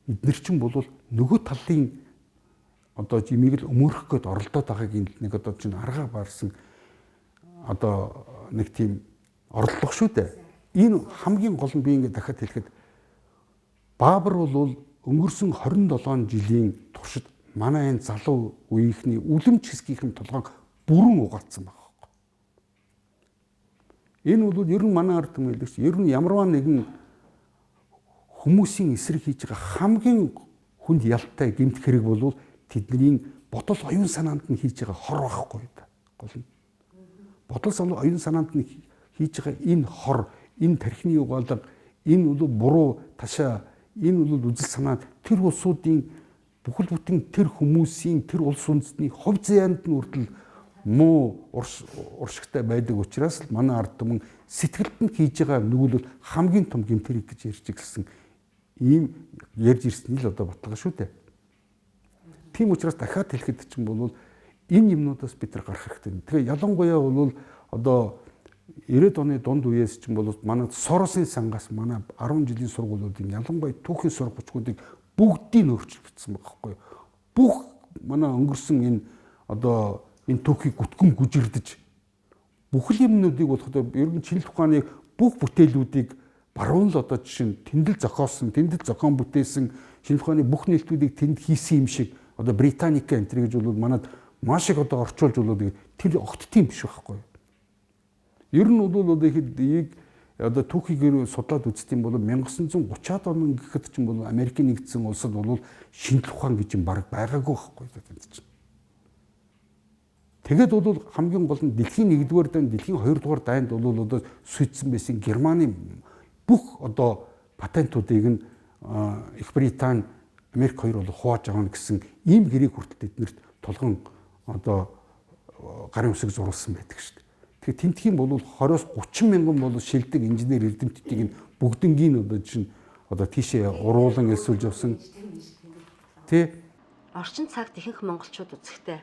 эдгээр чинь бол нөгөө талын одоо жимийг л өмөрөх гээд оролдоод байгааг нэг одоо чинь арга барсан одоо нэг тийм орлого шүү дээ. Энэ хамгийн гол нь би ингээд дахиад хэлэхэд Баабар бол өнгөрсөн 27 жилийн туршид манай энэ залуу үеийнхний үлэм чизгийнхэн толгойг бүрэн угаалсан байна. Энэ бол ер нь манай ард түмэлэгч ер нь ямарваа нэгэн хүмүүсийн эсрэг хийж байгаа хамгийн хүнд ялтай гэмт хэрэг бол тэдний бодол оюун санаанд нь хийж байгаа хор байхгүй да. Гол нь бодол оюун санаанд нь хийж байгаа энэ хор, энэ тархины угаалга, энэ бол буруу ташаа, энэ бол үзэл санаа тэр улсуудын бүхэл бүтэн тэр хүмүүсийн тэр улс үндэстний хувь заяанд нь хүртэл муу уршигтай байдаг учраас л манай ард түмэн сэтгэлд нь хийж байгаа нүгэл хамгийн том гэмтэрэг гэж ярьж ирсэн ийм ярьж ирсэн л одоо баталгаа шүү дээ. Тийм учраас дахиад хэлэхэд чинь бол энэ юмнуудаас бид нар гарах хэрэгтэй. Тэгээ ялангуяа бол одоо 90-ад оны дунд үеэс чинь бол манай Соросын сангаас манай 10 жилийн сургуулиудын ялангуяа түүхийн сургуучдыг бүгдийг өөрчлөгдсөн байгаа байхгүй юу. Бүх манай өнгөрсөн энэ одоо энэ түүхийг гүтгэн гүжирдэж бүхэл юмнуудыг болоход ер нь шинжлэх ухааны бүх бүтээлүүдийг баруун л одоо жишээ нь тэндэл зохиосон, тэндэл зохион бүтээсэн шинжлэх ухааны бүх нээлтүүдийг тэнд хийсэн юм шиг одоо Британика энэ гэж бол манад маш их одоо орчуулж болоод тэр огттой юм биш байхгүй юу. Ер нь бол одоо ихэд одоо түүхийг судлаад үзэх юм бол 1930-аад он гэхэд ч юм бол Америкийн нэгдсэн улсад бол шинжлэх ухаан гэж юм баг байгаагүй байхгүй юу тэнд чинь. Тэгээд бол хамгийн гол нь дэлхийн 1-р дайнд, дэлхийн 2-р дайнд бол одоо сүйдсэн байсан Германы бүх одоо патентуудыг нь Их Британи, Америк хоёр бол хувааж авах гэсэн ийм гэрээг хүртэл эднэрт толгон одоо гарын үсэг зурулсан байдаг шүү дээ. Тэгэхээр тентхийн бол 20-30 мянган бол шилдэг инженер эрдэмтдийг нь бүгднгийн одоо чинь одоо тийшээ уруулан эсүүлж явсан. Тэ орчин цагт ихэнх монголчууд үзэхдээ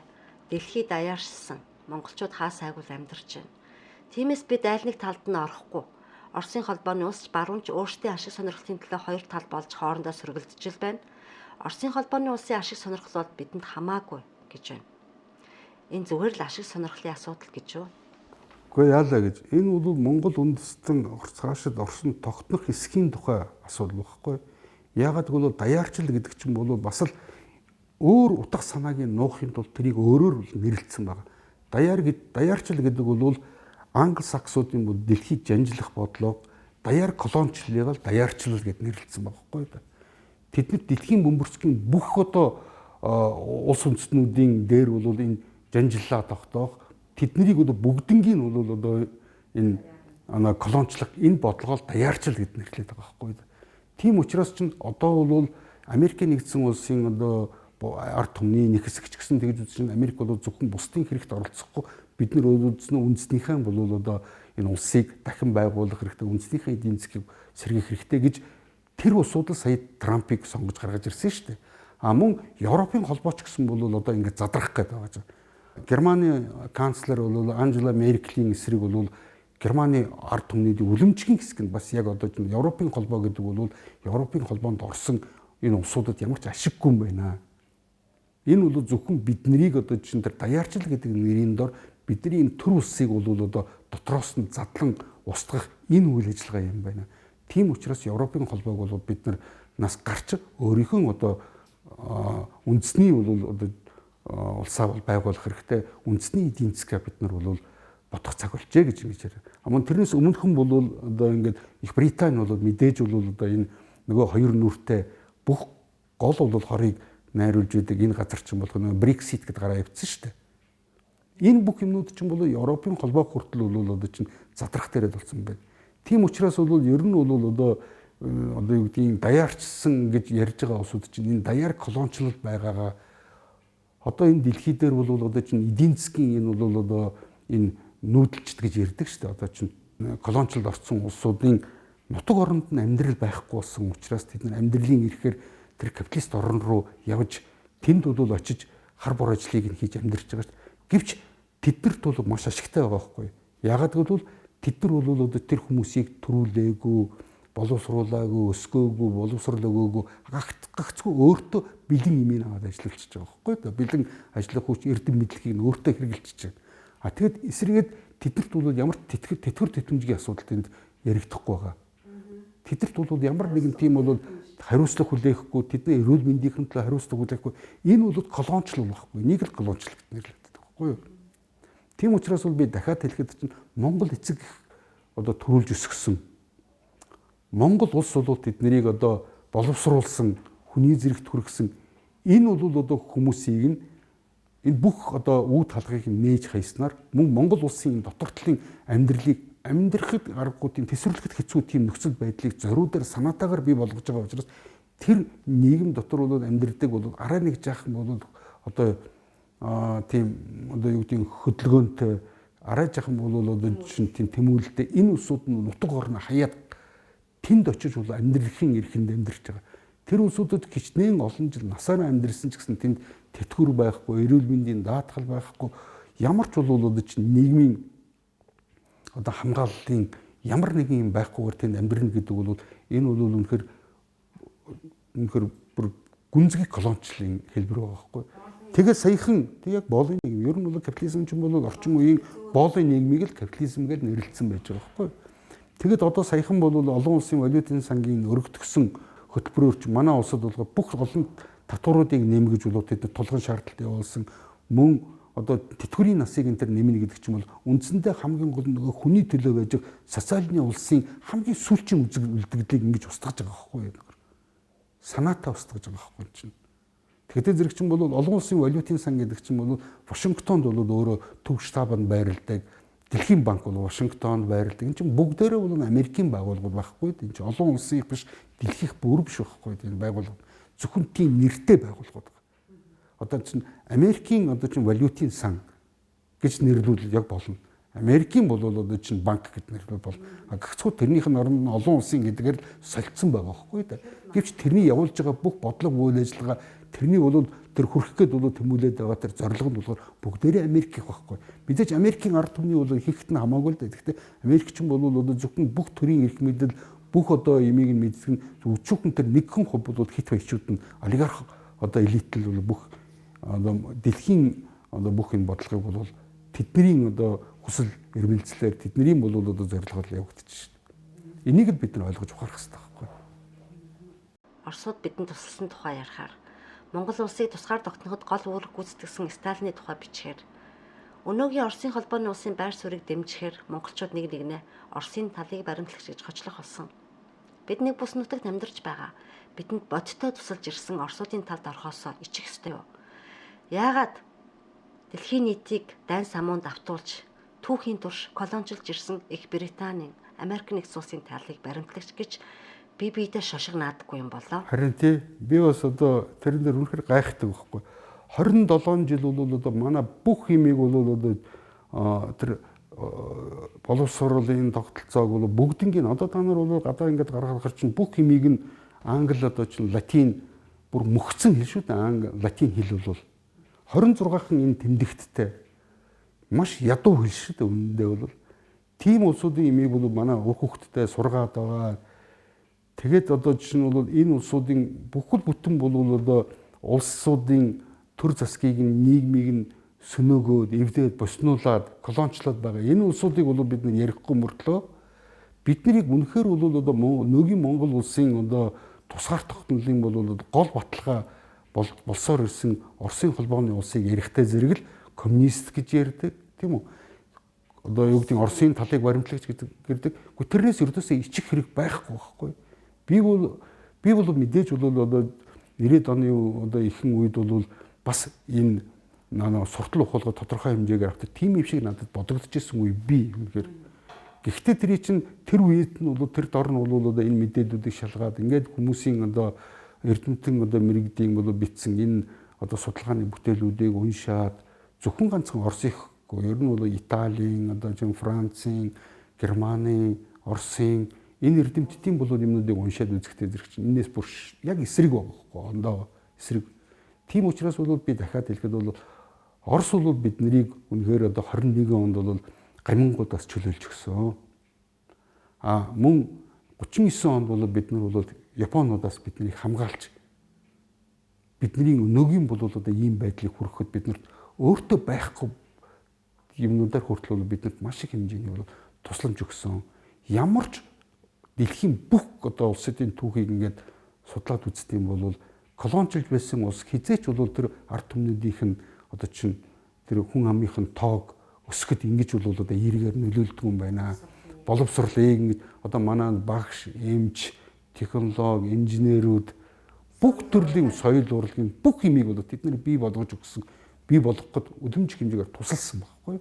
дэлхийд даяаршсан монголчууд хаа сайгүй амьдарч байна. Тиймээс бид айл нэг талд нь орохгүй. Оросын холбооны улс баруунч өөрсдийн ашиг сонирхлын төлөө хоёр тал болж хоорондоо сөргөлдөж байна. Оросын холбооны улсын ашиг сонирхол бол бидэнд хамаагүй гэж байна. Энэ зүгээр л ашиг сонирхлын асуудал гэж юу? Гэхдээ яалаа гэж энэ бол Монгол үндэстэн цаашид Оросд тогтнох эсхийн тухай асуудал байхгүй. Яагаад гэвэл даяарчил гэдэг чинь бол бас л өөр утга санааг нуухын тулд тэрийг өөрөөр нэрлэлсэн байна. Даяарчил гэдэг бол англосаксуудын дэлхийд жанжлах бодлого даяар колоничлалыг даяарчлал гэд нэрлэлсэн байна байхгүй. Тэднэр дэлхийн бөмбөрцгийн бүх одоо улс үндэстнүүдийн дээр бол энэ жанжиллаа тогтоох тэднийг одоо бүгднгийн бол одоо энэ колоничлог энэ бодлогоо даяарчил гэд нэрлэдэг байгаа байхгүй. Тийм учраас чинь одоо бол Америкийн нэгдсэн улсын ард түмний нэг хэсэг ч гэсэн тэгж үзсэн Америк бол зөвхөн бусдын хэрэгт оролцохгүй бид нар үзсэн үндэснийхэн бол одоо энэ улсыг дахин байгуулах хэрэгтэй, үндэснийхэн эдийн засгийг сэргээх хэрэгтэй гэж тэр улсууд сая Трампыг сонгож гаргаж ирсэн шүү дээ. Мөн Европын холбооч гэсэн бол одоо ингээд задрах гээд байгаа. Германы канцлер бол Анжела Меркелийн эсрэг бол Германы ард түмний үлэмжийн хэсэг нь бас яг одоо Европын холбоо гэдэг бол Европын холбоонд орсон энэ улсуудад ямар ч ашиггүй юм байна. Энэ бол зөвхөн биднийг одоо чинь тэр даяарчил гэдэг нэрийн дор бидний энэ төр улсыг бол одоо дотроос нь задлан устгах энэ үйл ажиллагаа юм байна. Тийм учраас Европын холбоог бол бид нар нас гарч өөрийнхөө одоо үндэсний бол одоо улсаа байгуулах хэрэгтэй. Үндэсний эдийн засгаа бид нар бол бодох цаг болжээ гэж ингэж яриа. Мөн тэрнээс өмнөхөн бол одоо ингээд Их Британи бол мэдээж бол одоо энэ нөгөө хоёр нүртэй бүх гол бол хорыг найруулж идэг энэ газар чинь болох нөгөө Брексит гэдэг гараа явцсан шүү дээ. Энэ бүх юмнууд чинь бол Европын холбоо хүртэл бол одоо чинь задрах дээрээ болсон байна. Тийм учраас бол ер нь бол одоо юу гэдгийг даяарчсан гэж ярьж байгаа улсууд чинь энэ даяар колоничлол байгаагаа одоо энэ дэлхий дээр бол одоо чинь эдийн засгийн энэ бол одоо энэ нүүдэлчд гэж ярьдаг шүү дээ. Одоо чинь колоничлолд орсон улсуудын нутаг оронд нь амьдрал байхгүй болсон учраас тэд нар амьдралын ирэхээр тэр капиталист орн руу явж тэнд бол очиж хар бор ажлыг нь хийж амьдарч байгаа шүү дээ. Гэвч тэднэрт бол маш ашигтай байгаа байхгүй. Яагаад гэвэл тэд нар бол одоо тэр хүмүүсийг төрүүлээгүй, боловсруулаагүй, өсгөөгүй, боловсрол өгөөгүй, гагцгүй өөртөө бэлэн юмыг аваад ажиллуулчихж байгаа байхгүй. Бэлэн ажиллах хүч эрдэм мэдлэгийг нь өөртөө хэрэгжилчихэж байгаа. Тэгэд эсрэгээд тэднэрт бол ямар тэтгэр тэтгэмжийн асуудал тэнд яригдахгүй байгаа. Тэднэрт бол ямар нэгэн тийм бол хариуцлага хүлээхгүй, тэдний эрүүл мэндийн төлөө хариуцлага хүлээхгүй. Энэ бол колоничлол байхгүй. Нэг л колоничлол гэж нэрлэдэг байхгүй юу? Тийм учраас бол би дахиад хэлэхэд чинь Монгол эцэг одоо төрүүлж өсгсөн. Монгол улс бол тэднийг одоо боловсруулсан, хүний зэрэгт хүргэсэн. Энэ бол одоо хүмүүсийг нь энэ бүх одоо үүд халгыг нээж хаяснаар мөн Монгол улсын дотор талын амьдралыг амьдрахад аргагүй тийм төсвөрлөхөд хэцүү тийм нөхцөл байдлыг зориудаар санаатаагаар бий болгож байгаа учраас тэр нийгэм дотор бол амьдрдаг бол арай нэг жаахан бол одоо тийм одоо юу гэдэг хөдөлгөөнтэй арай жаахан бол одоо тийм тэмүүлэлтэй энэ улсууд нь нутаг орно хаяад тэнд очиж бол амьдралын эрхэнд амьдарч байгаа. Тэр улсуудад хичнээн олон жил насаараа амьдэрсэн ч гэсэн тэнд тэтгэвэр байхгүй, эрүүл мэндийн даатгал байхгүй, ямар ч бол одоо чинь нийгмийн одоо хамгааллын ямар нэгэн юм байхгүйгээр тэнд амьдрна гэдэг бол энэ бол үнэхээр бүр гүнзгий колоничлын хэлбэр байгаа байхгүй. Тэгээд саяхан тэг яг боолын нийгэм ер нь бол капитализм ч юм бол орчин үеийн боолын нийгмийг л капитализм гэж нэрлэлсэн байж байгаа байхгүй. Тэгээд одоо саяхан бол олон улсын валютын сангийн өргөдгсөн хөтөлбөрөөр ч манай улсад бол бүх олон татваруудыг нэмгэж болоо тэд тулгын шаардлагатай явуулсан мөн одоо тэтгэврийн насыг энэ төр нэмнэ гэдэг ч юм бол үндсэндээ хамгийн гол нөгөө хүний төлөө байж социалны улсын хамгийн сүүлчийн үлдэгдлийг ингэж устгаж байгаа байхгүй юу? Санаатаа устгаж байгаа байхгүй чинь. Тэгэхээр зэрэг чинь бол олон улсын валютын сан гэдэг чинь бол Вашингтонд бол өөрөө төв штабанд байрладаг. Дэлхийн банк бол Вашингтонд байрладаг. Энэ чинь бүгдээрээ бол Америкийн байгууллагууд байхгүй. Энэ чинь олон улсын биш дэлхийх бүр биш байхгүй. Энэ байгууллага зөвхөн тийм нэртэй байгууллагууд. Одоо чинь Америкийн одоо чинь валютын сан гэж нэрлүүл яг болно. Америкийн бол одоо чинь банк гэд нэрлүүл бол. Гэвч тэрнийх нь орон олон улсын гэдгээр солилцсон байгаа байхгүй да. Гэвч тэрний явуулж байгаа бүх бодлого үйл ажиллагаа тэрний бол тэр хүрх гээд бол тэмүүлээд байгаа тэр зорилго нь болохоор бүгдээрээ Америкийн байхгүй. Мэдээж Америкийн ард түмний бол хийхэд нь хамаагүй л да. Гэхдээ Америкчин бол одоо зөвхөн бүх төрийн эрх мэдэл бүх одоо ямиг нь мэддэг нь өчүүхэн тэр нэгэн хувь бол хит баячууд нь олигарх одоо элитл бол бүх одоо дэлхийн одоо бүх энэ бодлогыг бол тэдний одоо хүсэл эрмэлзлээр тэдний бол одоо зорилгоор явагдчих шээ. Энийг л бид нар ойлгож ухаарах хэрэгтэй байхгүй. Оросууд бидэнд тусалсан тухай ярихаар Монгол улсыг тусгаар тогтноход гол үүрэг гүйцэтгэсэн Сталины тухай бичгээр өнөөгийн Оросын холбооны улсын байр суурийг дэмжихээр монголчууд нэг нэгнээ Оросын талыг баримтлагч гэж хочлох болсон. Бид нэг бус нутагт амьдарч байгаа. Бидэнд бодиттой тусалж ирсэн Оросуудын талд орхосоо ичих ёстой юу? Яагаад дэлхийн нийтийг дайн самуунд автуулж түүхийн турш колончилж ирсэн Их Британийн Америк нэгдсэн улсын тааллыг баримтлагч гэж бие биедээ шошиг наадаггүй юм болоо. Харин тий би бас одоо тэрэн дээр үнэхээр гайхдаг байхгүй. 27 жил бол одоо манай бүх химийг бол одоо тэр боловсруулалтын тогтолцоог бол бүгднийг одоо та нар бол гадаа ингээд гаргахаар чинь бүх химийг нь англи одоо чинь латин бүр мөхцөн хэл шүү дээ. Латин хэл бол 26хан энэ тэмдэгттэй маш ядуу хэл шүү дээ. Үнэндээ бол тийм улсуудын имийг бол манай хүүхдтэй сургаад байгаа. Тэгээд одоо жишээ нь бол энэ улсуудын бүхэл бүтэн бол одоо улсуудын төр засгийг нийгмийг нь сөнөөгөөд эвдээд боснуулаад колоничлоод байгаа. Энэ улсуудыг бол бид нар ярихгүй мөртлөө бид нарыг үнэхээр бол одоо нөгийн Монгол улсын одоо тусгаар тогтнолын бол гол баталгаа болсоор ирсэн Оросын холбооны улсыг ярихтай зэрэг л коммунист гэж ярьдаг тийм үү? Одоо юу гэдэг Оросын талыг баримтлагч гэдэг. Гэхдээ тэрнээс ердөөсөө ичих хэрэг байхгүй байхгүй. Би бол мэдээж бол одоо 90-ад оны одоо ихэнх үед бол бас энэ суртал ухуулга тодорхой хэмжээгээр авдаг тийм юм шиг надад бодогдож ирсэн үе би үнэхээр. Гэхдээ тэрий чинь тэр үед нь бол тэр дор нь бол одоо энэ мэдээлүүдийг шалгаад ингээд хүмүүсийн одоо эрдэмтэн одоо мэрэгдийн бол бичсэн энэ одоо судалгааны бүтээлүүдийг уншаад зөвхөн ганцхан Оросынхгүй ер нь бол Италийн одоо Францын, Германы, Оросын энэ эрдэмтдийн болоод юмнуудыг уншаад үзэхдээ зэрэг чинь энэс бүр яг эсрэг байгаа байхгүй ондоо эсрэг. Тийм учраас бол би дахиад хэлэхэд бол Орос бол бид нарыг үнэхээр одоо 21 онд бол гамингуудаас чөлөөлж өгсөн. Мөн 39 онд бол бид нар бол Японуудаас бид нарыг хамгаалж бидний өнөөгийн бол одоо ийм байдлыг хүрэхэд бид нарт өөртөө байхгүй юмнуудаар хүртэл бидэнд маш их хэмжээний бол тусламж өгсөн. Ямар ч дэлхийн бүх одоо улсуудын түүхийг ингээд судлаад үздэг юм бол колоничлж байсан улс хизээч бол тэр ард түмнүүдийнх нь одоо чинь тэр хүн амынх нь тоог өсгөхөд ингэж бол одоо эргээр нөлөөлдөг юм байна. Боловсролыг ингэж одоо манай багш, эмч, технологи, инженерүүд бүх төрлийн соёл урлагийн бүх юмыг бол тэд нар бий болгож өгсөн. Бий болгоход өдөржих хэмжээгээр тусалсан байхгүй.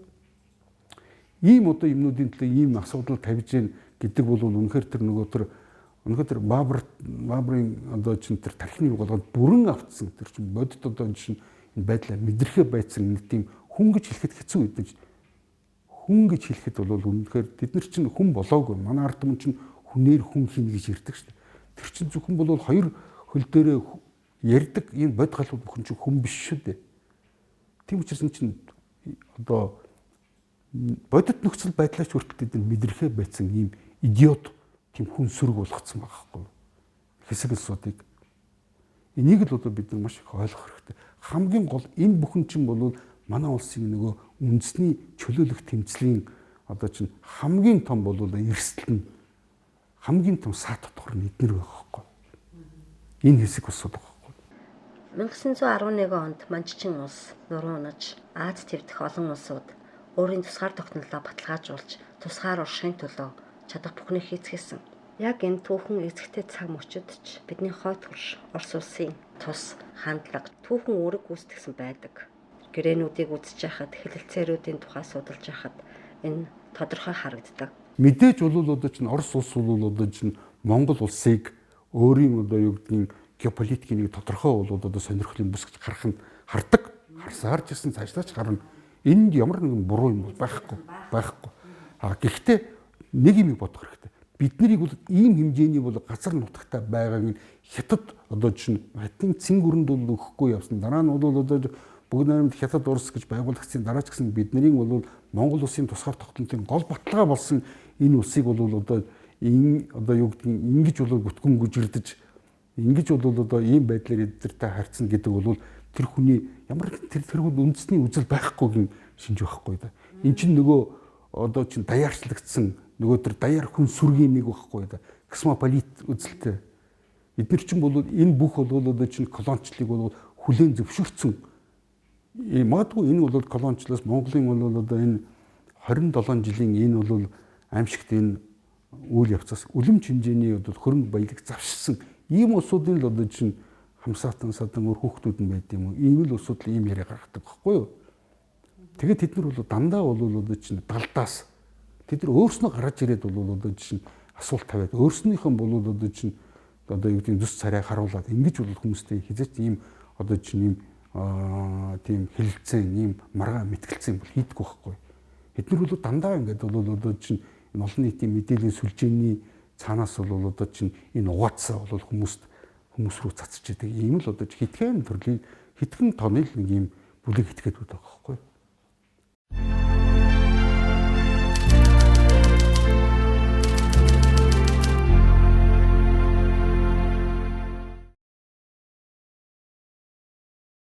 Ийм одоо юмнуудын төлөө ийм асуудал тавьж гин гэдэг бол үнэхээр тэр нөгөө тэр Баабрын одоо чинь тэр тархины болгоод бүрэн автсан тэр чинь бодит одоо чинь энэ байдлаа мэдрэхэ байцсан нэг тийм хүн гэж хэлэхэд хэцүү үдэж хүн гэж хэлэхэд бол үнэхээр бид нар чинь хүн болоогүй манай ард түмэн чинь хүнээр хүн хийнэ гэж ярьдаг шүү дээ. Тэр чинь зөвхөн бол хоёр хөл дээрээ ярьдаг энэ бод галууд бүхэн чинь хүн биш шүү дээ. Тийм учраас энэ чинь одоо бодит нөхцөл байдлаач хүртэл бид мэдрэхэ байцсан ийм идиот тийм хүн сүрэг болгоцсон байгаа байхгүй. Хэсэг асуудыг энийг л одоо бид нар маш их ойлгох хэрэгтэй. Хамгийн гол энэ бүхэн чинь бол манай улсын нөгөө үндэсний чөлөөлөх тэмцлийн одоо чинь хамгийн том бол эрсдэл нь хамгийн том саа тодгор нь эднэр байгаа байхгүй. Энэ хэсэг асуудаг байхгүй. 1911 онд Манччин улс нуруу унаж Аз твдэх олон улсууд өөрийн тусгаар тогтнолоо баталгаажуулж тусгаар уршихын төлөө чадах бүхнийг хийцгээсэн. Яг энэ түүхэн эзэгтэй цаг мөчөд ч бидний хойд хурш Орос улсын тус хандлага түүхэн үүрэг гүйцэтгсэн байдаг. Гэрээнүүдийг үзэж байхад хэлэлцээрүүдийн тухай судалж байхад энэ тодорхой харагддаг. Мэдээж бол одоо чинь Орос улс бол одоо чинь Монгол улсыг өөрийн одоо юу гэдгийг геополитикийн нэг тодорхой бол одоо сонирхлын бүс гэж харах нь хардаг. Харсаар ч гэсэн цаашлаач гарна. Энд ямар нэгэн буруу юм бол байхгүй. Гэхдээ нэг юм бодох хэрэгтэй. Бид нарыг бол ийм хэмжээний бол газар нутагтай байгааг нь хятад одоо чинь хятадын цэн гүрэнд бол өгөхгүй явсан. Дараа нь бол одоо бүгд найрамд хятад Орос гэж байгуулагдсан дараа ч гэсэн бидний бол Монгол улсын тусгаар тогтнолын гол баталгаа болсон энэ улсыг бол одоо юу гэдгийг ингэж бол бүтгэн гүжирдэж ингэж бол одоо ийм байдлаар эдгэртэй харьцна гэдэг бол тэр хүний ямар тэр үндэсний үзэл байхгүйг шинж байхгүй да. Эн чинь нөгөө одоо чинь даяарчлагдсан нөгөө тэр даяар хүн сүргийн нэг байхгүй да. Космополит үзэлтэй. Эдгээр чинь бол энэ бүх бол одоо чинь колоничлыг бол хүлээн зөвшөөрсөн. Магадгүй энэ бол колоничлаас Монголын бол одоо энэ 27 жилийн энэ бол аимшигт энэ үйл явцаас үлэмж хэмжээний одоо хөрөнгө баялаг завшсан ийм улсуудын л одоо чинь хамсаатан садан өөр хүүхдүүд нь байд юм уу? Ийм л улсууд л ийм яриа гаргадаг байхгүй юу? Тэгээд тэд нар бол дандаа бол одоо чинь далдаас тэд нар өөрснөө гараж ирээд бол одоо чинь асуулт тавиад өөрснийхөө бол одоо чинь одоо юу гэдэг зүс царай харуулад ингэж бол хүмүүстэй хизээч ийм одоо чинь ийм тийм хэлэлцэн ийм маргаа мэтгэлцэн бол хийдэггүй байхгүй. Эдгээр бол дандаа ингээд бол одоо чинь энэ олон нийтийн мэдээллийн сүлжээний цаанаас бол одоо чинь энэ угаацсан бол хүмүүс рүү цацж идэг. Ийм л одоо хитгэн төрлийн хитгэн тооны нэг ийм бүлэг итгээд байдаг байхгүй.